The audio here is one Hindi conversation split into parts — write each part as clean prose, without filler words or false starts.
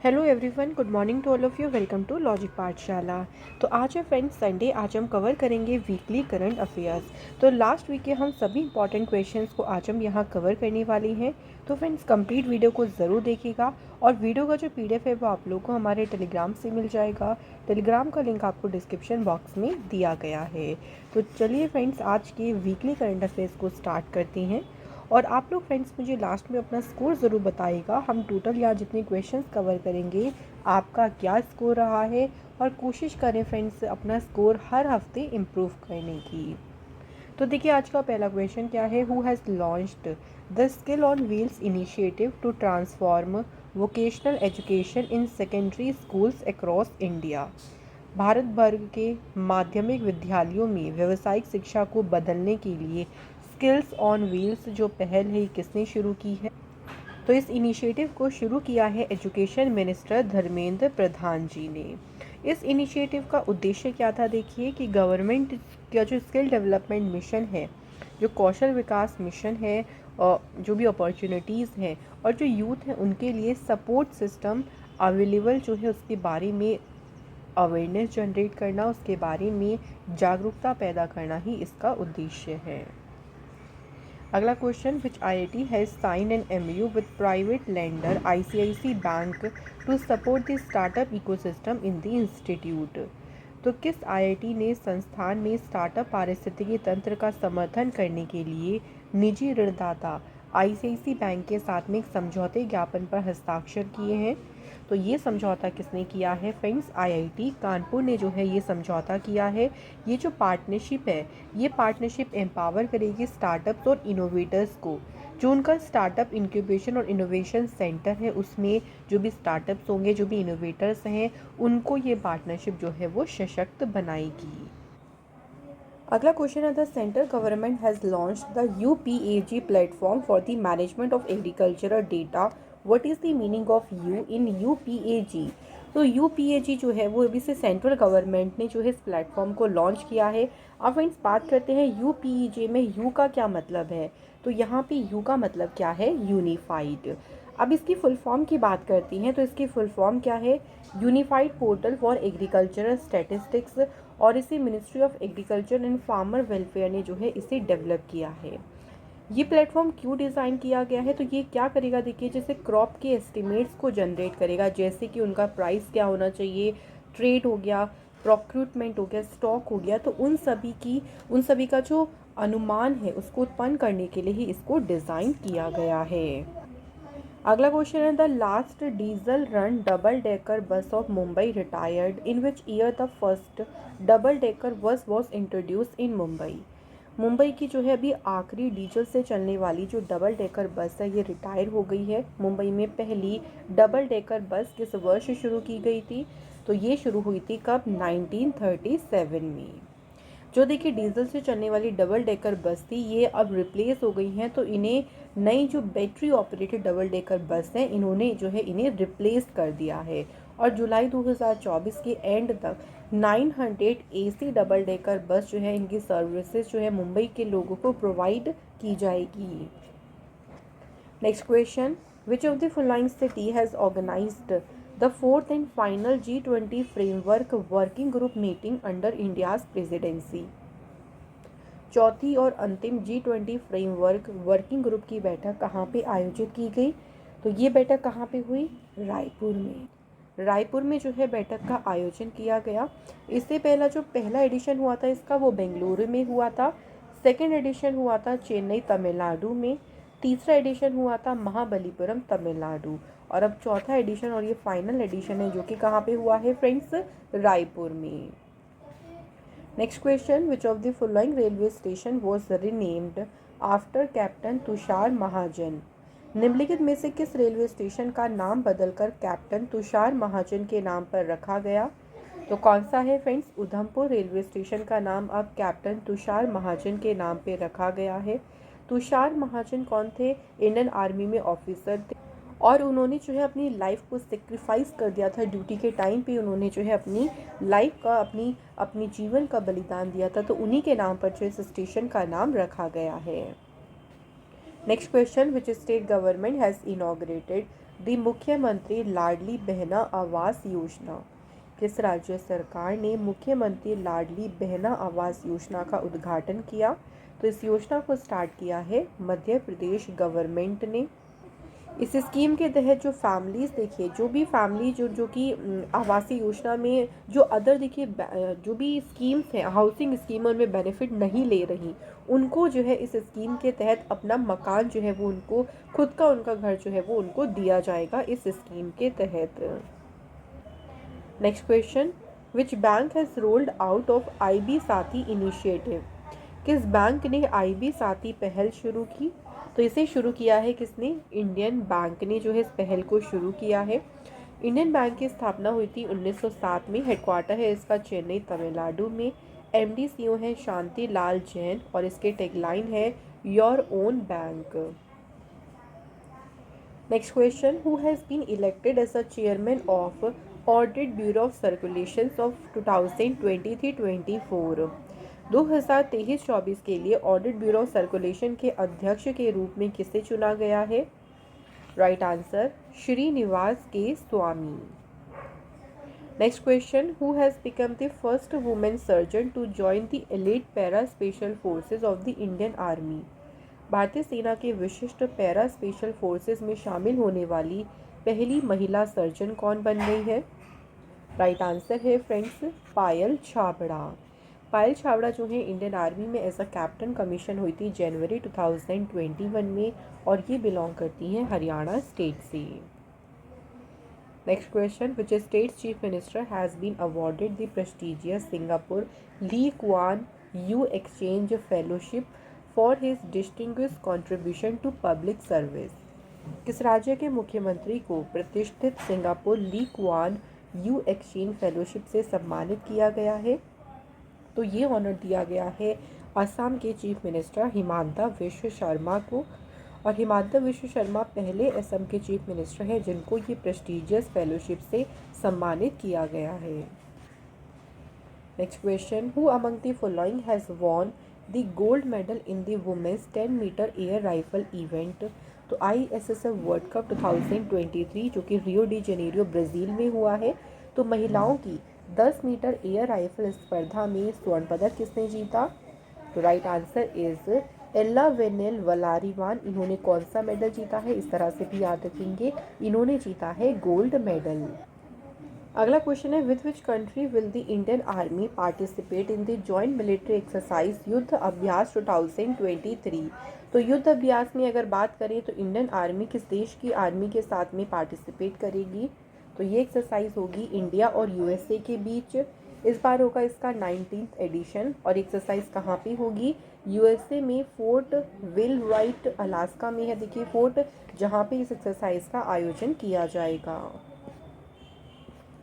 Hello everyone, good morning to all of you. Welcome to logic Pathshala. तो आज है फ्रेंड्स संडे। आज हम कवर करेंगे वीकली करंट अफेयर्स। तो लास्ट वीक के हम सभी इंपॉर्टेंट क्वेश्चंस को आज हम यहाँ कवर करने वाले हैं। तो फ्रेंड्स कंप्लीट वीडियो को ज़रूर देखिएगा और वीडियो का जो पीडीएफ है वो आप लोगों को हमारे टेलीग्राम से मिल जाएगा। टेलीग्राम का लिंक आपको डिस्क्रिप्शन बॉक्स में दिया गया है। तो चलिए फ्रेंड्स, आज के वीकली करंट अफेयर्स को स्टार्ट करते हैं। और आप लोग फ्रेंड्स मुझे लास्ट में अपना स्कोर ज़रूर बताइएगा। हम टोटल यहाँ जितने क्वेश्चंस कवर करेंगे आपका क्या स्कोर रहा है, और कोशिश करें फ्रेंड्स अपना स्कोर हर हफ्ते इम्प्रूव करने की। तो देखिए आज का पहला क्वेश्चन क्या है। Who has launched the skill on wheels initiative to transform vocational education in secondary schools across India. Bharat भर के माध्यमिक विद्यालयों में व्यावसायिक शिक्षा को बदलने के लिए स्किल्स ऑन व्हील्स जो पहल है किसने शुरू की है। तो इस इनिशिएटिव को शुरू किया है एजुकेशन मिनिस्टर धर्मेंद्र प्रधान जी ने। इस इनिशिएटिव का उद्देश्य क्या था, देखिए कि गवर्नमेंट का जो स्किल डेवलपमेंट मिशन है, जो कौशल विकास मिशन है, और जो भी अपॉर्चुनिटीज़ हैं और जो यूथ है उनके लिए सपोर्ट सिस्टम अवेलेबल जो है उसके बारे में अवेयरनेस जनरेट करना, उसके बारे में जागरूकता पैदा करना ही इसका उद्देश्य है। अगला question, which IIT has sign an MOU with private lender ICICI bank to support the startup ecosystem in the institute. तो किस IIT ने संस्थान में स्टार्टअप पारिस्थितिकी तंत्र का समर्थन करने के लिए निजी ऋणदाता ICICI बैंक के साथ में एक समझौते ज्ञापन पर हस्ताक्षर किए हैं। तो ये समझौता किसने किया है फ्रेंड्स, IIT कानपुर ने जो है ये समझौता किया है। ये जो पार्टनरशिप है, ये पार्टनरशिप एम्पावर करेगी स्टार्टअप्स और इनोवेटर्स को। जो उनका स्टार्टअप इंक्यूबेशन और इनोवेशन सेंटर है उसमें जो भी स्टार्टअप्स होंगे, जो भी इनोवेटर्स हैं, उनको ये पार्टनरशिप जो है वो सशक्त बनाएगी। अगला क्वेश्चन है, the central government has launched the UPAG platform for the management of agricultural data. What is the meaning of you in UPAG। तो UPAG जो है वो अभी से सेंट्रल गवर्नमेंट ने जो है इस प्लेटफॉर्म को लॉन्च किया है। अब फ्रेंड्स बात करते हैं UPAG में यू का क्या मतलब है। तो यहाँ पे यू का मतलब क्या है, यूनिफाइड। अब इसकी फुल फॉर्म की बात करती हैं तो इसकी फुल फॉर्म क्या है, unified portal for agricultural statistics. और इसे ministry of agriculture and farmer welfare ने जो है इसे डेवलप किया है। ये प्लेटफॉर्म क्यों डिज़ाइन किया गया है, तो ये क्या करेगा, देखिए जैसे क्रॉप के एस्टिमेट्स को जनरेट करेगा, जैसे कि उनका प्राइस क्या होना चाहिए, ट्रेड हो गया, प्रोक्यूटमेंट हो गया, स्टॉक हो गया, तो उन सभी का जो अनुमान है उसको उत्पन्न करने के लिए ही इसको डिज़ाइन किया गया है। अगला क्वेश्चन है, the last diesel run double decker bus of Mumbai retired in which year the first double decker bus was introduce इन मुंबई। मुंबई की जो है अभी आखिरी डीजल से चलने वाली जो डबल डेकर बस है ये रिटायर हो गई है। मुंबई में पहली डबल डेकर बस किस वर्ष शुरू की गई थी, तो ये शुरू हुई थी कब, 1937 में। जो देखिए डीजल से चलने वाली डबल डेकर बस थी ये अब रिप्लेस हो गई हैं, तो इन्हें नई जो battery operated double decker bus हैं इन्होंने जो है इन्हें रिप्लेस कर दिया है। और जुलाई 2024 के एंड तक 900 AC डबल डेकर बस जो है इनकी सर्विसेज जो है मुंबई के लोगों को प्रोवाइड की जाएगी। Next question, which of the following city has organised the fourth and final G20 framework working group meeting under India's presidency. चौथी और अंतिम G20 फ्रेमवर्क वर्किंग ग्रुप की बैठक कहाँ पे आयोजित की गई, तो ये बैठक कहाँ पे हुई, रायपुर में। रायपुर में जो है बैठक का आयोजन किया गया। इससे पहला जो पहला एडिशन हुआ था इसका वो बेंगलुरु में हुआ था। सेकेंड एडिशन हुआ था चेन्नई तमिलनाडु में। तीसरा एडिशन हुआ था महाबलीपुरम तमिलनाडु। और अब चौथा एडिशन और ये फाइनल एडिशन है जो कि कहाँ पे हुआ है फ्रेंड्स, रायपुर में। Next question, which of the following railway station was renamed after captain Tushar Mahajan. निम्नलिखित में से किस रेलवे स्टेशन का नाम बदलकर कैप्टन तुषार महाजन के नाम पर रखा गया, तो कौन सा है फ्रेंड्स, उधमपुर रेलवे स्टेशन का नाम अब कैप्टन तुषार महाजन के नाम पे रखा गया है। तुषार महाजन कौन थे, इंडियन आर्मी में ऑफिसर थे और उन्होंने जो है अपनी लाइफ को सेक्रीफाइस कर दिया था। ड्यूटी के टाइम पे उन्होंने जो है अपनी लाइफ का अपनी जीवन का बलिदान दिया था, तो उन्हीं के नाम पर जो इस स्टेशन का नाम रखा गया है। Next question, which state government has inaugurated the मुख्यमंत्री लाडली बहना आवास योजना? किस राज्य सरकार ने मुख्यमंत्री लाडली बहना आवास योजना का उद्घाटन किया? तो इस योजना को स्टार्ट किया है मध्य प्रदेश गवर्नमेंट ने। इस स्कीम के तहत जो फैमिलीज़, देखिए जो भी फैमिली जो कि आवासीय योजना में जो अदर देखिए जो भी स्कीम्स हैं, हाउसिंग स्कीम में बेनिफिट नहीं ले रही, उनको जो है इस स्कीम के तहत अपना मकान जो है वो उनको खुद का उनका घर जो है वो उनको दिया जाएगा इस स्कीम के तहत। Next question, which bank has rolled out of IB साथी इनिशिएटिव? किस बैंक ने IB साथी पहल शुरू की? तो इसे शुरू किया है किसने? इंडियन बैंक ने जो है इस पहल को शुरू किया है। इंडियन बैंक की स्थापना हुई थी 1907 में। हेडक्वार्टर है इसका चेन्नई तमिलनाडु में। MD CEO है शांति लाल जैन और इसके टैगलाइन है your own bank. Next question, who has been elected as a chairman of audit bureau of circulation of 2023-24? 2023-24 के लिए ऑडिट ब्यूरो ऑफ सर्कुलेशन के अध्यक्ष के रूप में किसे चुना गया है? Right answer, Srinivas K Swamy. Next question, who has become the first women surgeon to join the elite para special forces of the Indian army? भारतीय सेना के विशिष्ट पैरा स्पेशल फोर्सेज में शामिल होने वाली पहली महिला सर्जन कौन बन गई है? राइट आंसर है फ्रेंड्स, पायल छाबड़ा। पायल छाबड़ा जो है इंडियन आर्मी में एज अ कैप्टन कमीशन हुई थी जनवरी 2021 में और ये बिलोंग करती हैं हरियाणा स्टेट से। Next question, which state chief minister has been awarded the prestigious Singapore Lee Kuan Yew exchange fellowship for his distinguish contribution to public service? किस राज्य के मुख्यमंत्री को प्रतिष्ठित Singapore Lee Kuan Yew exchange fellowship से सम्मानित किया गया है? तो ये ऑनर दिया गया है असम के चीफ मिनिस्टर हिमांता विश्व शर्मा को। और हिमांता विश्व शर्मा पहले असम के चीफ मिनिस्टर हैं जिनको ये प्रेस्टिजियस फेलोशिप से सम्मानित किया गया है। Next question, who among the following has won the gold medal in the women's 10 metre air rifle event? तो ISSF वर्ल्ड कप 2023 जो कि रियो डी जेनेरियो ब्राज़ील में हुआ है, तो महिलाओं की 10 मीटर एयर राइफल स्पर्धा में स्वर्ण पदक किसने जीता? तो राइट आंसर इज एल्ला वेनेल वलारिवान। इन्होंने कौन सा मेडल जीता है? इस तरह से भी याद रखेंगे, इन्होंने जीता है गोल्ड मेडल। अगला क्वेश्चन है, with which country will the Indian army participate in the joint military exercise युद्ध अभ्यास 2023? तो युद्ध अभ्यास में अगर बात करें तो इंडियन आर्मी किस देश की आर्मी के साथ में पार्टिसिपेट करेगी? तो ये एक्सरसाइज होगी इंडिया और USA के बीच। इस बार होगा इसका 19th एडिशन और एक्सरसाइज कहाँ पे होगी? USA में फोर्ट विल राइट अलास्का में है, देखिए फोर्ट, जहाँ पे इस एक्सरसाइज का आयोजन किया जाएगा।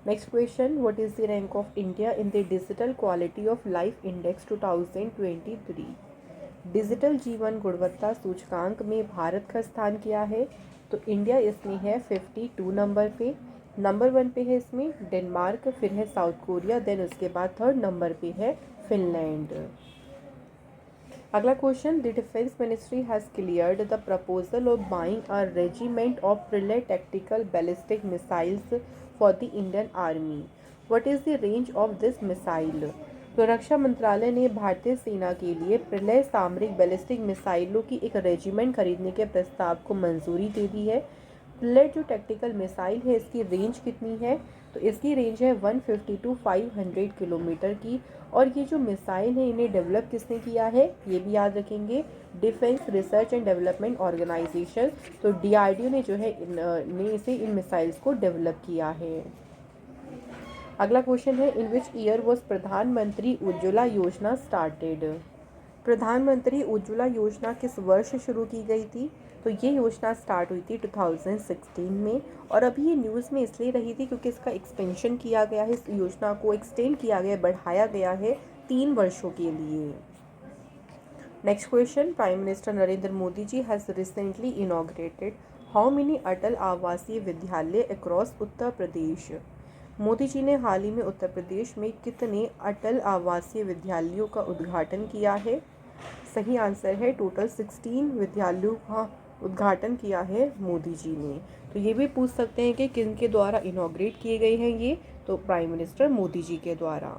Next question, what is the rank of India in the digital quality of life index 2023? Digital जीवन गुणवत्ता सूचकांक में भारत का स्थान क्या है? तो इंडिया इसमें है 52 नंबर पे। नंबर 1 पे है इसमें डेनमार्क, फिर है साउथ कोरिया, देन उसके बाद 3rd नंबर पे है फिनलैंड। अगला question, the defence ministry has cleared the proposal of buying a regiment of Pralay tactical ballistic missiles for the Indian army. What is the range of this missile? तो रक्षा मंत्रालय ने भारतीय सेना के लिए प्रलय सामरिक बैलिस्टिक मिसाइलों की एक रेजिमेंट खरीदने के प्रस्ताव को मंजूरी दे दी है। प्लेट जो टैक्टिकल मिसाइल है इसकी रेंज कितनी है? तो इसकी रेंज है 150 to 500 किलोमीटर की। और ये जो मिसाइल है इन्हें डेवलप किसने किया है? ये भी याद रखेंगे, defence research and development organisation. तो DRDO ने जो है इन मिसाइल्स को डेवलप किया है। अगला क्वेश्चन है, इन विच ईयर वॉज प्रधानमंत्री उज्ज्वला योजना स्टार्टेड? प्रधानमंत्री उज्ज्वला योजना किस वर्ष शुरू की गई थी? तो ये योजना स्टार्ट हुई थी 2016 में और अभी ये न्यूज़ में इसलिए रही थी क्योंकि इसका एक्सपेंशन किया गया है, इस योजना को एक्सटेंड किया गया, बढ़ाया गया है 3 वर्षों के लिए। Next question, prime minister Narendra Modi ji has recently inaugurated how many Atal Awasiya Vidyalaya across Uttar Pradesh? Modi ji ने हाल ही में उत्तर प्रदेश में कितने अटल आवासीय विद्यालयों का उद्घाटन किया है? सही आंसर है टोटल 16 विद्यालयों का उद्घाटन किया है मोदी जी ने। तो ये भी पूछ सकते हैं कि किन के द्वारा इनॉग्रेट किए गए हैं ये, तो प्राइम मिनिस्टर मोदी जी के द्वारा।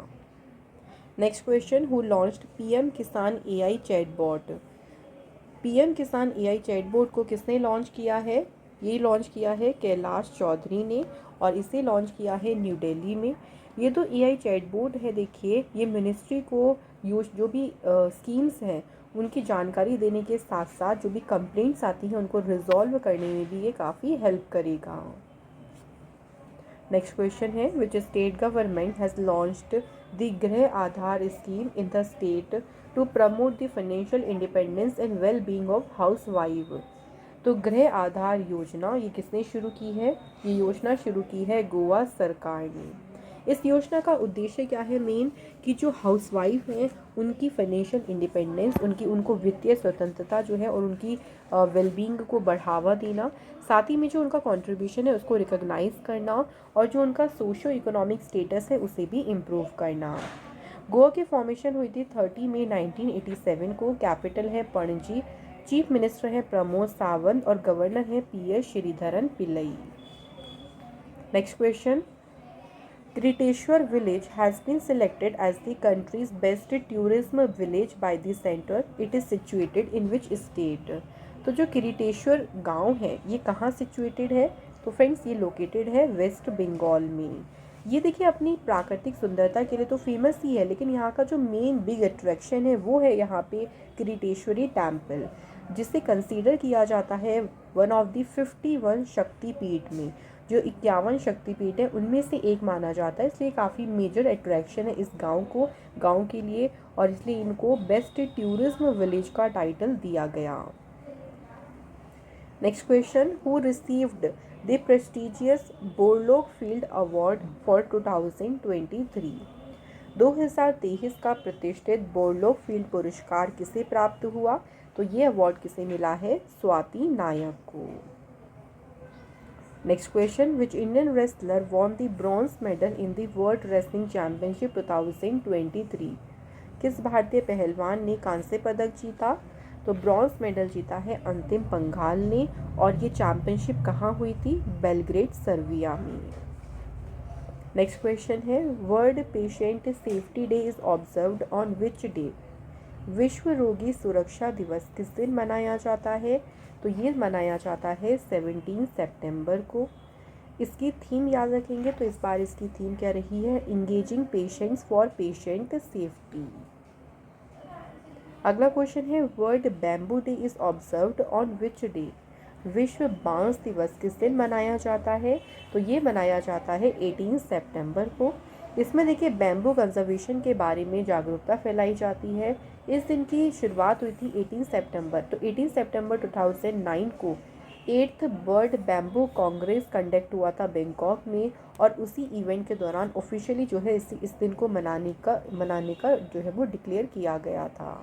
Next question, who launched PM किसान एआई चैटबॉट। पीएम किसान एआई चैटबॉट को किसने लॉन्च किया है? ये लॉन्च किया है कैलाश चौधरी ने, और इसे लॉन्च किया है न्यू दिल्ली में। ये तो एआई चैटबॉट है, देखिए ये मिनिस्ट्री को जो भी स्कीम्स हैं उनकी जानकारी देने के साथ साथ जो भी कंप्लेंट्स आती हैं उनको रिजॉल्व करने में भी ये काफ़ी हेल्प करेगा। नेक्स्ट क्वेश्चन है, which state government has launched the Griha Aadhaar scheme in the state to promote the financial independence and well being of housewife. तो गृह आधार योजना ये किसने शुरू की है? ये योजना शुरू की है गोवा सरकार ने। इस योजना का उद्देश्य क्या है मेन, कि जो हाउसवाइफ हैं उनकी फाइनेंशियल इंडिपेंडेंस, उनको वित्तीय स्वतंत्रता जो है और उनकी वेलबींग को बढ़ावा देना, साथ ही में जो उनका कंट्रीब्यूशन है उसको रिकॉग्नाइज करना, और जो उनका सोशो इकोनॉमिक स्टेटस है उसे भी इम्प्रूव करना। गोवा की फॉर्मेशन हुई थी 30 मई 1987 को। कैपिटल है पणजी। चीफ मिनिस्टर है प्रमोद सावंत और गवर्नर है PS Sreedharan Pillai. Next question, Kiriteshwar village has been selected as the country's best tourism village by the center. It is situated in which state? तो जो किरीटेश्वर गांव है ये कहाँ सिचुएटेड है? तो फ्रेंड्स ये लोकेटेड है वेस्ट बंगाल में। ये देखिए अपनी प्राकृतिक सुंदरता के लिए तो फेमस ही है, लेकिन यहाँ का जो मेन बिग अट्रैक्शन है वो है यहाँ पे किरीटेश्वरी टेम्पल, जिसे कंसीडर किया जाता है वन ऑफ द 51 शक्तिपीठ में। जो 51 शक्तिपीठ है उनमें से एक माना जाता है, इसलिए काफ़ी मेजर अट्रैक्शन है इस गांव के लिए, और इसलिए इनको बेस्ट टूरिज्म विलेज का टाइटल दिया गया। Next question, who received the prestigious Borlaug field award for 2023। 2023 का प्रतिष्ठित बोरलॉग फील्ड पुरस्कार किसे प्राप्त हुआ? तो ये अवार्ड किसे मिला है? स्वाति नायक को। Next question, which Indian wrestler won the bronze medal in the world wrestling championship 2023। किस भारतीय पहलवान ने कांस्य पदक जीता? तो ब्रॉन्ज मेडल जीता है अंतिम पंघाल ने, और ये चैंपियनशिप कहाँ हुई थी? बेलग्रेड सर्बिया में। नेक्स्ट क्वेश्चन है, world patient safety day is observed on which day. विश्व रोगी सुरक्षा दिवस किस दिन मनाया जाता है? तो ये मनाया जाता है 17 सितंबर को। इसकी थीम याद रखेंगे, तो इस बार इसकी थीम क्या रही है? Engaging patients for patient safety. अगला क्वेश्चन है, world bamboo day is observed on which day. विश्व बांस दिवस किस दिन मनाया जाता है? तो ये मनाया जाता है 18 सितंबर को। इसमें देखिए बैम्बू कंजर्वेशन के बारे में जागरूकता फैलाई जाती है। इस दिन की शुरुआत हुई थी 18 सितंबर, तो 18 सितंबर 2009 को 8th bird bamboo Congress conduct हुआ था बैंकॉक में, और उसी इवेंट के दौरान ऑफिशियली जो है इस दिन को मनाने का जो है वो डिक्लेयर किया गया था।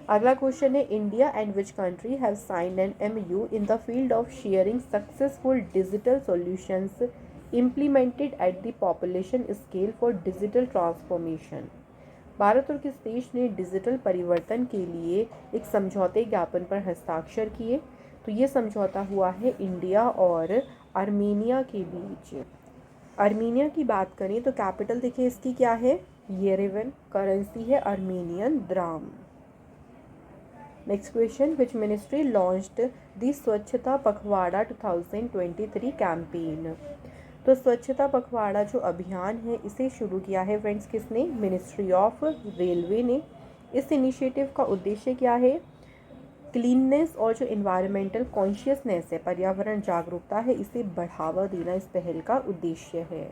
अगला क्वेश्चन है, India and which country have signed an MOU in the field of sharing successful digital solutions implemented at the population scale for digital transformation. Bharat और किस देश ने डिजिटल परिवर्तन के लिए एक समझौते ज्ञापन पर हस्ताक्षर किए? तो ये समझौता हुआ है इंडिया और आर्मेनिया के बीच। आर्मेनिया की बात करें तो कैपिटल देखिए इसकी क्या है? येरेवन। करेंसी है Armenian dram. Next question, which ministry launched the स्वच्छता पखवाड़ा 2023 कैंपेन। तो स्वच्छता पखवाड़ा जो अभियान है इसे शुरू किया है फ्रेंड्स किसने? मिनिस्ट्री ऑफ रेलवे ने। इस इनिशिएटिव का उद्देश्य क्या है? क्लीननेस और जो इन्वायरमेंटल कॉन्शियसनेस है, पर्यावरण जागरूकता है, इसे बढ़ावा देना इस पहल का उद्देश्य है।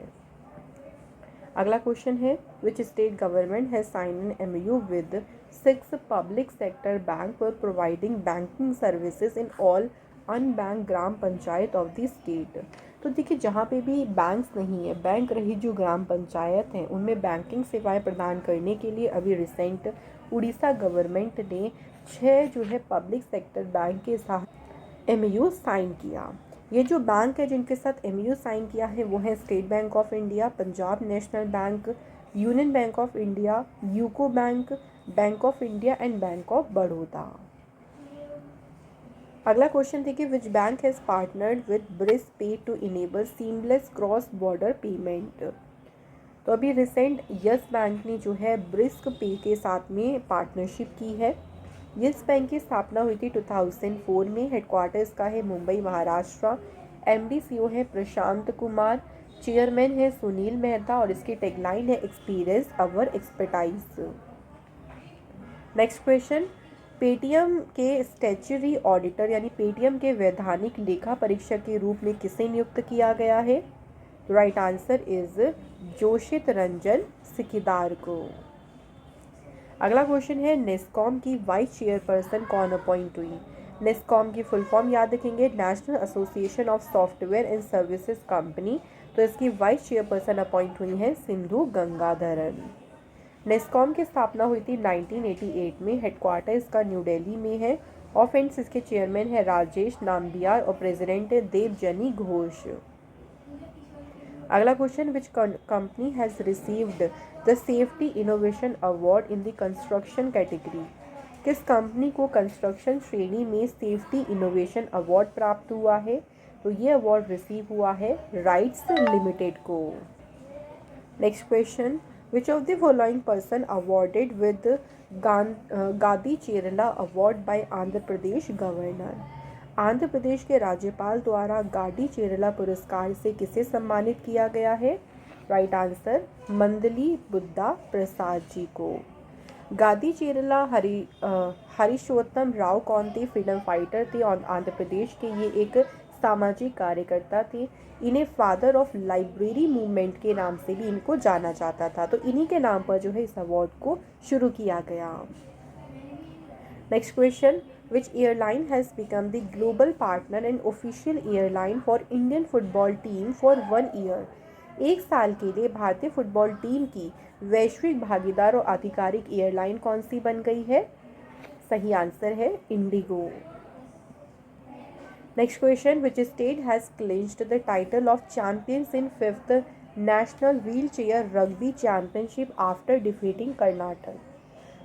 अगला क्वेश्चन है, which state government has sign an MOU with 6 public sector bank for providing banking services in all unbank gram panchayat of the state. तो देखिए जहाँ पे भी बैंक्स नहीं है, बैंक रही जो ग्राम पंचायत हैं उनमें बैंकिंग सेवाएं प्रदान करने के लिए अभी रिसेंट उड़ीसा गवर्नमेंट ने 6 जो है पब्लिक सेक्टर बैंक के साथ MOU साइन किया। ये जो बैंक है जिनके साथ MOU साइन किया है वो है State Bank of India, Punjab National Bank, Union Bank of India, UCO Bank, Bank of India and Bank of Baroda. अगला क्वेश्चन देखिए, which bank has partnered with Bris Pay to enable seamless cross border payment. तो अभी रिसेंट यस बैंक ने जो है ब्रिस्क पे के साथ में पार्टनरशिप की है। यस बैंक की स्थापना हुई थी 2004 में। हेडक्वार्टर्स का है मुंबई महाराष्ट्र। एमडी सीईओ है प्रशांत कुमार। चेयरमैन है सुनील मेहता और इसकी टैगलाइन है एक्सपीरियंस अवर एक्सपर्टाइज। नेक्स्ट क्वेश्चन, पेटीएम के स्टैच्यूटरी ऑडिटर यानी पेटीएम के वैधानिक लेखा परीक्षक के रूप में किसे नियुक्त किया गया है। राइट आंसर इज जोशित रंजन सिकदार को। अगला क्वेश्चन है, नेस्कॉम की वाइस चेयरपर्सन कौन अपॉइंट हुई। नेस्कॉम की फुल फॉर्म याद रखेंगे, national association of software and services company. तो इसकी वाइस चेयरपर्सन अपॉइंट हुई है सिंधु गंगाधरन। नेस्कॉम की स्थापना हुई थी 1988 में। हेडक्वार्टर इसका न्यू दिल्ली में है। और फ्रेंड्स इसके चेयरमैन है राजेश नाम्बियार और प्रेसिडेंट है देवजनी घोष। अगला question, which company has received the safety innovation award in the construction category. किस कंपनी को कंस्ट्रक्शन श्रेणी में सेफ्टी इनोवेशन अवार्ड प्राप्त हुआ है। तो ये अवार्ड रिसीव हुआ है राइट्स लिमिटेड को। Next question, which of the following person awarded with Gadicherla award by Andhra Pradesh governor. Andhra Pradesh के राज्यपाल द्वारा गादी चेरला पुरस्कार से किसे सम्मानित किया गया है। राइट आंसर मंदली बुद्धा प्रसाद जी को। गादी चेरला हरीशोत्तम राव कौन थे, फ्रीडम फाइटर थे और आंध्र प्रदेश के ये एक सामाजिक कार्यकर्ता थे। इन्हें फादर ऑफ लाइब्रेरी मूवमेंट के नाम से भी इनको जाना जाता था। तो इन्हीं के नाम पर जो है इस अवार्ड को शुरू किया गया। Next question, which airline has become the global partner and official airline for Indian football team for 1 year. एक साल के लिए भारतीय फुटबॉल टीम की वैश्विक भागीदार और आधिकारिक एयरलाइन कौन सी बन गई है। सही आंसर है Indigo. Next question, which state has clinched the title of champions in 5th national wheel chair rugby championship after defeating Karnataka.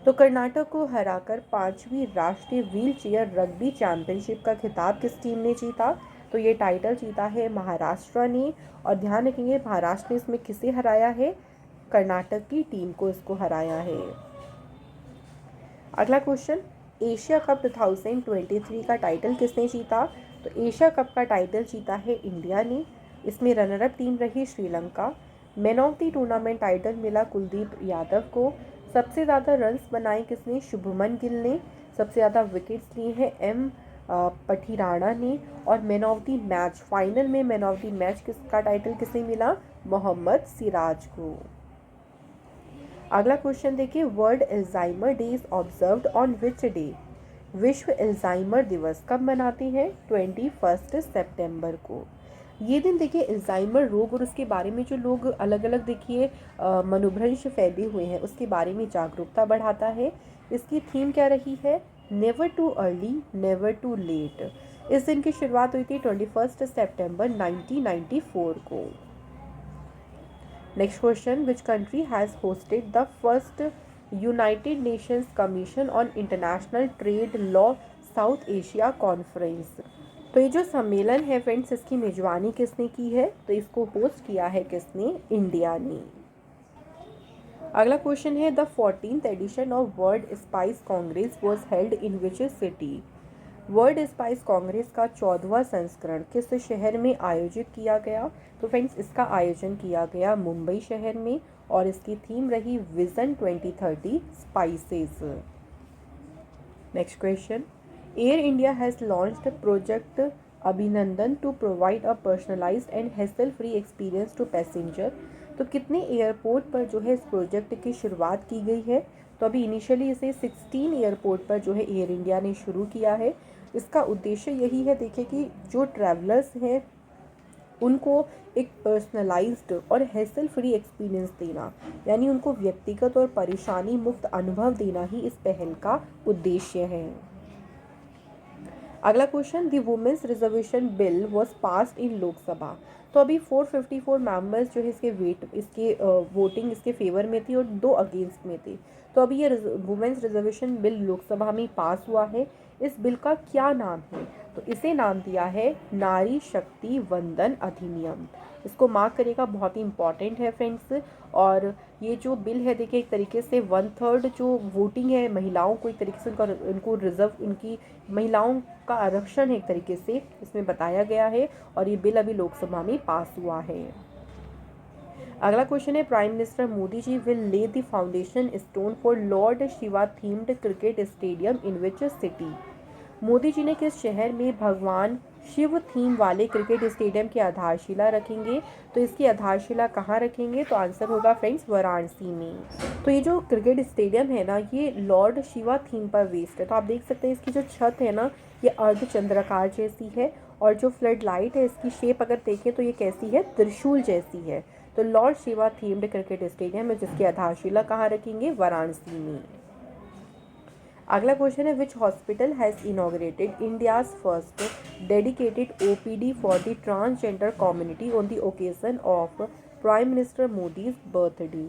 तो कर्नाटक को हराकर 5वीं राष्ट्रीय व्हील चेयर रग्बी चैंपियनशिप का खिताब किस टीम ने जीता। तो ये टाइटल जीता है महाराष्ट्र ने। और ध्यान रखेंगे महाराष्ट्र ने इसमें किसे हराया है, कर्नाटक की टीम को इसको हराया है। अगला क्वेश्चन, एशिया कप 2023 का टाइटल किसने जीता। तो एशिया कप का टाइटल जीता है इंडिया ने। इसमें रनरअप टीम रही Sri Lanka. Man of the tournament title मिला कुलदीप यादव को। सबसे ज़्यादा रन्स बनाए किसने, शुभमन गिल ने। सबसे ज़्यादा विकेट्स लिए हैं एम पठीराणा ने। और man of the match, final में मैन ऑफ द मैच किसका टाइटल किसे मिला, मोहम्मद सिराज को। अगला क्वेश्चन देखिए, world Alzheimer day is observed on which day. विश्व एल्जाइमर दिवस कब मनाते हैं, 21 सितंबर को। ये दिन देखिए एल्जाइमर रोग और उसके बारे में जो लोग अलग अलग देखिए मनोभ्रंश फैले हुए हैं उसके बारे में जागरूकता बढ़ाता है। इसकी थीम क्या रही है, never too early never too late. इस दिन की शुरुआत हुई थी 21 सितंबर 1994 को। Next question, which country has hosted the first United Nations commission on international trade law south Asia conference. तो ये जो सम्मेलन है फ्रेंड्स इसकी मेजबानी किसने की है, तो इसको होस्ट किया है किसने, इंडिया ने। अगला क्वेश्चन है, the 14th edition of world spice congress was held in which city. World spice congress का 14वां संस्करण किस शहर में आयोजित किया गया। तो फ्रेंड्स इसका आयोजन किया गया मुंबई शहर में और इसकी थीम रही विजन 2030 स्पाइसेस। नेक्स्ट question, Air India has launched project Abhinandan to provide a personalised and hassle free experience to passenger. तो कितने एयरपोर्ट पर जो है इस प्रोजेक्ट की शुरुआत की गई है। तो अभी इनिशियली इसे 16 एयरपोर्ट पर जो है एयर इंडिया ने शुरू किया है। इसका उद्देश्य यही है देखिए कि जो ट्रैवलर्स हैं उनको एक पर्सनलाइज्ड और हैसल फ्री एक्सपीरियंस देना, यानी उनको व्यक्तिगत और परेशानी मुक्त अनुभव देना ही इस पहल का उद्देश्य है। अगला question, the women's reservation bill was passed in Lok Sabha. तो अभी 454 मेंबर्स जो है इसके वोटिंग इसके फेवर में थी और 2 अगेंस्ट में थे। तो अभी ये वुमेन्स रिजर्वेशन बिल लोकसभा में पास हुआ है। इस बिल का क्या नाम है? तो इसे नाम दिया है नारी शक्ति वंदन अधिनियम। इसको मार्क करिएगा, बहुत ही इंपॉर्टेंट है फ्रेंड्स। और ये जो बिल है देखिए, एक तरीके से 1/3 जो वोटिंग है महिलाओं को, एक तरीके से उनको रिजर्व, उनकी महिलाओं का आरक्षण है एक तरीके से इसमें बताया गया है। और ये बिल अभी लोकसभा में पास हुआ है। अगला क्वेश्चन है, prime minister Modi ji will lay the foundation stone for lord Shiva themed cricket stadium in which city. Modi ji ने किस शहर में भगवान शिव थीम वाले क्रिकेट स्टेडियम की आधारशिला रखेंगे? तो इसकी आधारशिला कहाँ रखेंगे? तो आंसर होगा फ्रेंड्स वाराणसी में। तो ये जो क्रिकेट स्टेडियम है ना, ये लॉर्ड शिवा थीम पर बेस्ड है। तो आप देख सकते हैं इसकी जो छत है ना, ये अर्धचंद्राकार जैसी है। और जो फ्लड लाइट है इसकी शेप अगर देखें तो ये कैसी है? त्रिशूल जैसी है। तो Lord Shiva themed cricket stadium है जिसकी आधारशिला कहाँ रखेंगे? वाराणसी में। अगला क्वेश्चन है, which hospital has inaugurated India's first dedicated OPD for the transgender community on the occasion of prime minister Modi's birthday.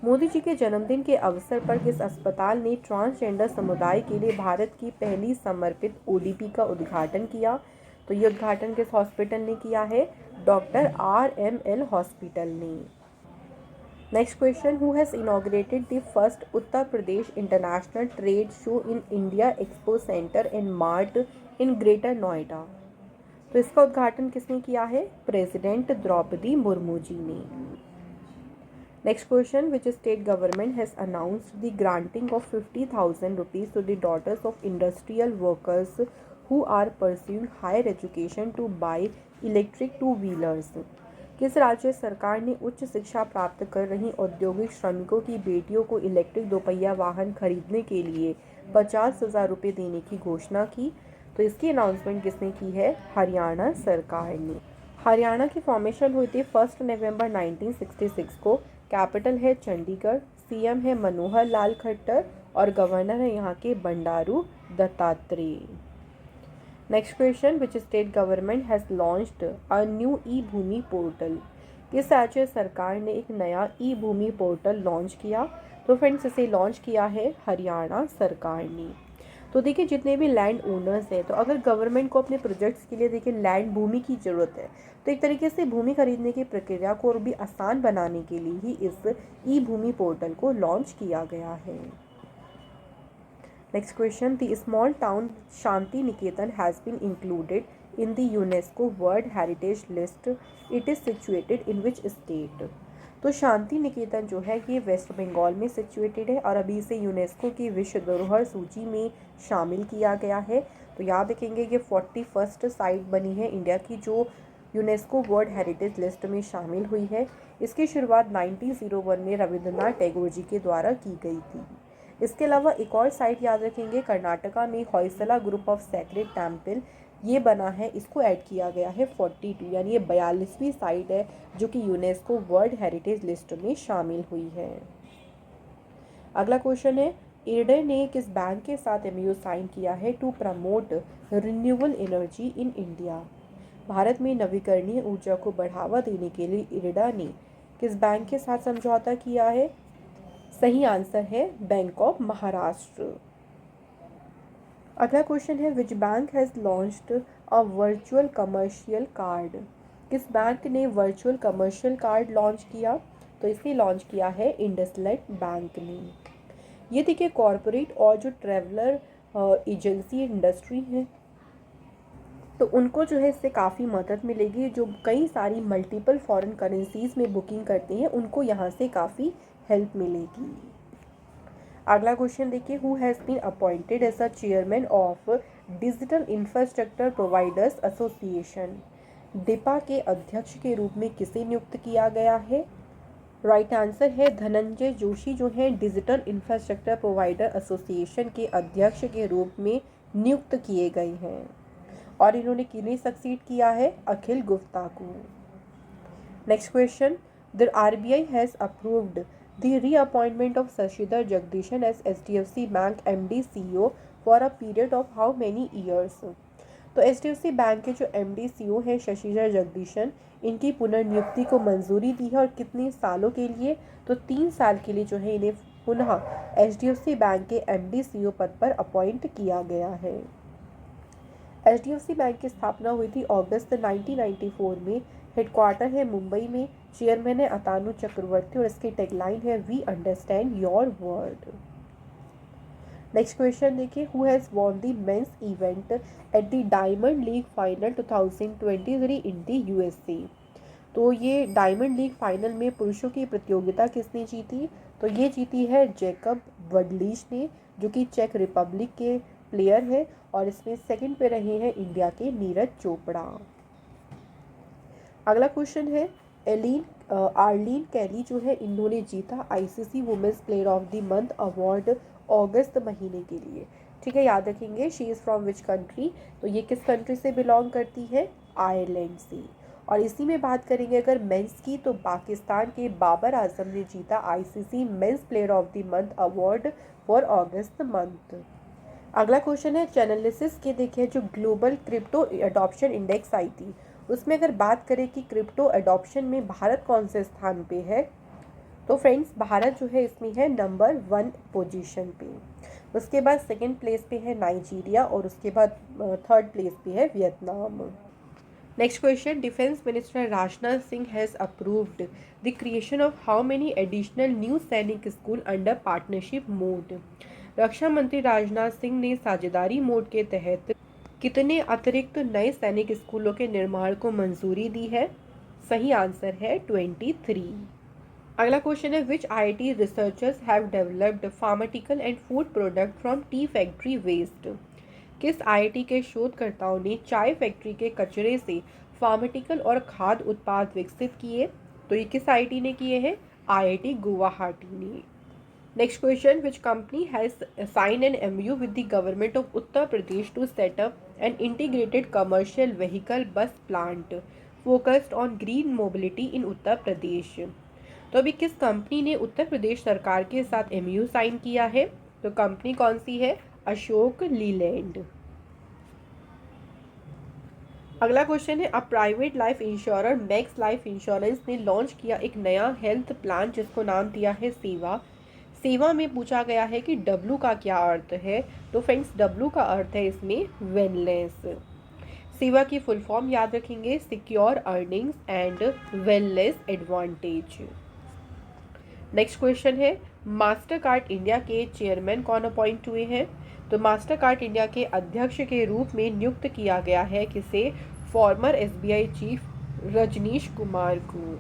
Modi ji के जन्मदिन के अवसर पर किस अस्पताल ने ट्रांसजेंडर समुदाय के लिए भारत की पहली समर्पित ओडीपी का उद्घाटन किया? तो ये उद्घाटन किस हॉस्पिटल ने किया है? डॉक्टर RML हॉस्पिटल ने। Next question, who has inaugurated the first Uttar Pradesh international trade show in India expo centre in mart in greater Noida. तो इसका उद्घाटन किसने किया है? प्रेसिडेंट द्रौपदी मुर्मू जी ने। Next question, which state government has announced the granting of 50,000 rupees to the daughters of industrial workers who are pursuing higher education to buy electric 2 wheelers. किस राज्य सरकार ने उच्च शिक्षा प्राप्त कर रही औद्योगिक श्रमिकों की बेटियों को इलेक्ट्रिक 2 पहिया वाहन खरीदने के लिए 50,000 रुपये देने की घोषणा की? तो इसकी अनाउंसमेंट किसने की है? हरियाणा सरकार ने। हरियाणा की फॉर्मेशन हुई थी 1 नवंबर 1966 को। कैपिटल है चंडीगढ़। सीएम है मनोहर लाल खट्टर और गवर्नर है यहाँ के Bandaru Dattatreya. Next question, which state government has launched a new e Bhoomi portal. किस राज्य सरकार ने एक नया ई भूमि पोर्टल लॉन्च किया? तो फ्रेंड्स इसे लॉन्च किया है हरियाणा सरकार ने। तो देखिए, जितने भी लैंड ओनर्स हैं, तो अगर गवर्नमेंट को अपने प्रोजेक्ट्स के लिए देखिए लैंड भूमि की ज़रूरत है, तो एक तरीके से भूमि खरीदने की प्रक्रिया को और भी आसान बनाने के लिए ही इस ई भूमि पोर्टल को लॉन्च किया गया है। Next question, the small town Shanti Niketan has been included in the UNESCO World Heritage List. It is situated in which state? तो शांति निकेतन जो है ये वेस्ट बंगाल में सिचुएटेड है और अभी इसे यूनेस्को की विश्व धरोहर सूची में शामिल किया गया है। तो याद रखेंगे ये 41st साइट बनी है इंडिया की जो यूनेस्को वर्ल्ड हेरिटेज लिस्ट में शामिल हुई है। इसकी शुरुआत 1901 में रविंद्रनाथ टैगोर जी के द्वारा की गई थी। इसके अलावा एक और साइट याद रखेंगे, कर्नाटका में Hoysala group of sacred temple ये बना है, इसको ऐड किया गया है 42, यानी ये 42वीं साइट है जो कि यूनेस्को वर्ल्ड हेरिटेज लिस्ट में शामिल हुई है। अगला क्वेश्चन है, इर्डे ने किस बैंक के साथ MOU साइन किया है to promote renewable energy in India. Bharat में नवीकरणीय ऊर्जा को बढ़ावा देने के लिए इर्डा ने किस बैंक के साथ समझौता किया है? सही आंसर है बैंक ऑफ महाराष्ट्र। अगला क्वेश्चन है, विच bank has launched a virtual commercial card. किस बैंक ने वर्चुअल कमर्शियल कार्ड लॉन्च किया? तो इसे लॉन्च किया है इंडसलैंड बैंक ने। ये देखिए कॉरपोरेट और जो ट्रैवलर एजेंसी इंडस्ट्री है तो उनको जो है इससे काफ़ी मदद मिलेगी। जो कई सारी मल्टीपल फॉरेन करेंसीज में बुकिंग करते हैं उनको यहाँ से काफ़ी हेल्प मिलेगी। अगला क्वेश्चन देखिए, who has been appointed as a chairman of digital infrastructure providers association. DIPA के अध्यक्ष के रूप में किसे नियुक्त किया गया है? राइट आंसर है धनंजय जोशी जो हैं डिजिटल इंफ्रास्ट्रक्चर प्रोवाइडर एसोसिएशन के अध्यक्ष के रूप में नियुक्त किए गए हैं। और इन्होंने किन्हें सक्सीड किया है? अखिल गुप्ता को। Next question, the RBI has approved the reappointment of Shashidhar Jagdishan as HDFC बैंक MD CEO for a period of how many years. तो एचडीएफसी बैंक के जो एमडी सीईओ हैं शशिधर जगदीशन, इनकी पुनर्नियुक्ति को मंजूरी दी है और कितने सालों के लिए, तो 3 साल के लिए जो है इन्हें पुनः एचडीएफसी बैंक के एमडी सीईओ पद पर अपॉइंट किया गया है। एचडीएफसी बैंक की स्थापना हुई थी अगस्त 1994 में। हेडक्वार्टर है मुंबई में। चेयरमैन है अतानु चक्रवर्ती और इसकी टैगलाइन है वी अंडरस्टैंड योर वर्ड। नेक्स्ट क्वेश्चन देखिए, who has won the men's event at the Diamond League final 2023 in the USA. तो ये डायमंड लीग फाइनल में पुरुषों की प्रतियोगिता किसने जीती, तो ये जीती है जैकब वडलीश ने, जो कि चेक रिपब्लिक के प्लेयर है, और इसमें सेकंड पे रहे हैं इंडिया के नीरज चोपड़ा। अगला क्वेश्चन है, आर्लीन कैली जो है, इन्होंने जीता ICC women's player of the month award अगस्त महीने के लिए। ठीक है, याद रखेंगे। She is from which country, तो ये किस कंट्री से बिलोंग करती है, आयरलैंड से। और इसी में बात करेंगे अगर मेंस की, तो पाकिस्तान के बाबर आजम ने जीता ICC men's player of the month award for August month. अगला क्वेश्चन है, चैनलिसिस के देखिए जो ग्लोबल क्रिप्टो एडॉप्शन इंडेक्स आई थी, उसमें अगर बात करें कि क्रिप्टो एडॉप्शन में भारत कौन से स्थान पे है, तो फ्रेंड्स भारत जो है इसमें है नंबर 1 पोजीशन पे। उसके बाद सेकंड प्लेस पे है नाइजीरिया और उसके बाद थर्ड प्लेस पे है Vietnam. Next question, defence minister Rajnath Singh has approved the creation of how many additional new सैनिक स्कूल अंडर पार्टनरशिप मोड। रक्षा मंत्री राजनाथ सिंह ने साझेदारी मोड के तहत कितने अतिरिक्त नए सैनिक स्कूलों के निर्माण को मंजूरी दी है, सही आंसर है 23। अगला क्वेश्चन है, which IIT researchers have developed pharmaceutical and food product from tea factory waste. किस आईआईटी के शोधकर्ताओं ने चाय फैक्ट्री के कचरे से फार्मास्यूटिकल और खाद्य उत्पाद विकसित किए, तो ये किस आईआईटी ने किए हैं, आईआईटी गुवाहाटी ने। Next question, which company has sign an MoU with the government of Uttar Pradesh to set up an integrated commercial vehicle bus plant focused on green mobility in Uttar Pradesh. तो अभी किस कंपनी ने उत्तर प्रदेश सरकार के साथ एमयू साइन किया है, तो कंपनी कौन सी है, अशोक लीलैंड। अगला क्वेश्चन है, a private life insurer max life insurance ने लॉन्च किया एक नया हेल्थ प्लान जिसको नाम दिया है सेवा। सेवा में पूछा गया है कि डब्लू का क्या अर्थ है, तो फ्रेंड्स डब्लू का अर्थ है इसमें वेलनेस। सेवा की फुल फॉर्म याद रखेंगे, secure earnings and wellness advantage. Next question है, मास्टर कार्ड इंडिया के चेयरमैन कौन अपॉइंट हुए हैं, तो मास्टर कार्ड इंडिया के अध्यक्ष के रूप में नियुक्त किया गया है किसे, former SBI chief Rajnish Kumar को।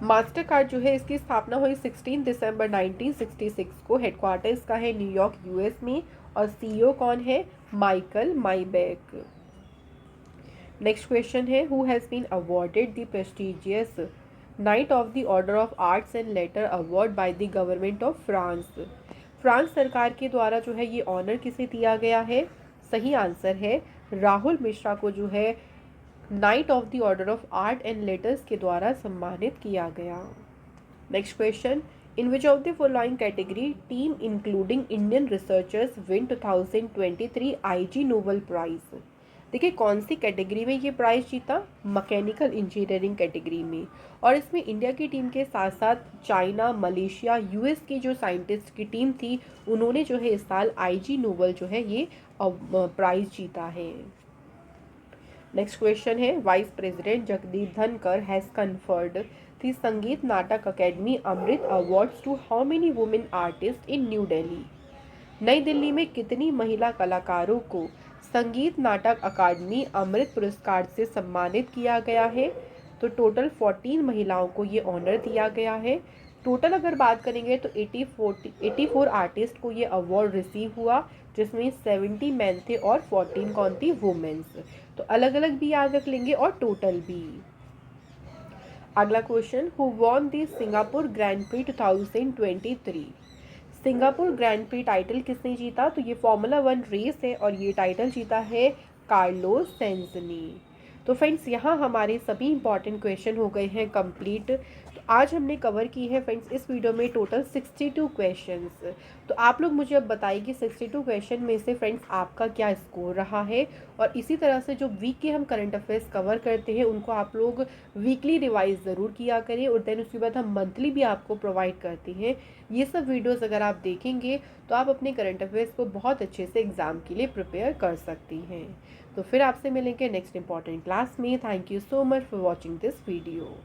मास्टर कार्ड जो है इसकी स्थापना हुई 16 दिसंबर 1966 को। हेडक्वार्टर इसका है न्यूयॉर्क यूएस में और सीईओ कौन है, माइकल माइबैक। नेक्स्ट क्वेश्चन है, who has been awarded the prestigious knight of the order of arts and letter award by the government of France. France सरकार के द्वारा जो है ये ऑनर किसे दिया गया है, सही आंसर है राहुल मिश्रा को जो है knight of the order of art and letters के द्वारा सम्मानित किया गया। Next question, in which of the following category team including Indian researchers win 2023 Ig Nobel prize. देखिए कौन सी कैटेगरी में ये प्राइज जीता, मैकेनिकल इंजीनियरिंग कैटेगरी में, और इसमें इंडिया की टीम के साथ साथ चाइना, मलेशिया, यूएस की जो साइंटिस्ट की टीम थी उन्होंने जो है इस साल आईजी नोबेल जो है ये प्राइज जीता है। नेक्स्ट क्वेश्चन है, vice president Jagdeep Dhankhar has conferred the Sangeet Natak Akademi Amrit awards to how many women artist in New Delhi. नई दिल्ली में कितनी महिला कलाकारों को संगीत नाटक अकादमी अमृत पुरस्कार से सम्मानित किया गया है, तो टोटल 14 महिलाओं को ये ऑनर दिया गया है। टोटल अगर बात करेंगे तो 84 आर्टिस्ट को ये अवार्ड रिसीव हुआ, जिसमें 70 मैन थे और 14 कौन थी, वुमेन्स। तो अलग अलग भी याद रख लेंगे और टोटल भी। अगला question, who won the Singapore grand pre 2023। Singapore grand pre title किसने जीता, तो ये फॉर्मूला 1 रेस है और ये टाइटल जीता है कार्लोस सेंज ने। तो फ्रेंड्स यहाँ हमारे सभी इंपॉर्टेंट क्वेश्चन हो गए हैं कंप्लीट। तो आज हमने कवर की है फ्रेंड्स इस वीडियो में टोटल 62 क्वेश्चंस। तो आप लोग मुझे अब बताइए कि 62 क्वेश्चन में से फ्रेंड्स आपका क्या स्कोर रहा है। और इसी तरह से जो वीक के हम करंट अफेयर्स कवर करते हैं उनको आप लोग वीकली रिवाइज ज़रूर किया करें, और देन उसके बाद हम मंथली भी आपको प्रोवाइड करते हैं। ये सब वीडियोस अगर आप देखेंगे तो आप अपने करंट अफेयर्स को बहुत अच्छे से एग्ज़ाम के लिए प्रिपेयर कर सकती हैं। तो फिर आपसे मिलेंगे नेक्स्ट इंपॉर्टेंट क्लास में। Thank you so much for watching this video.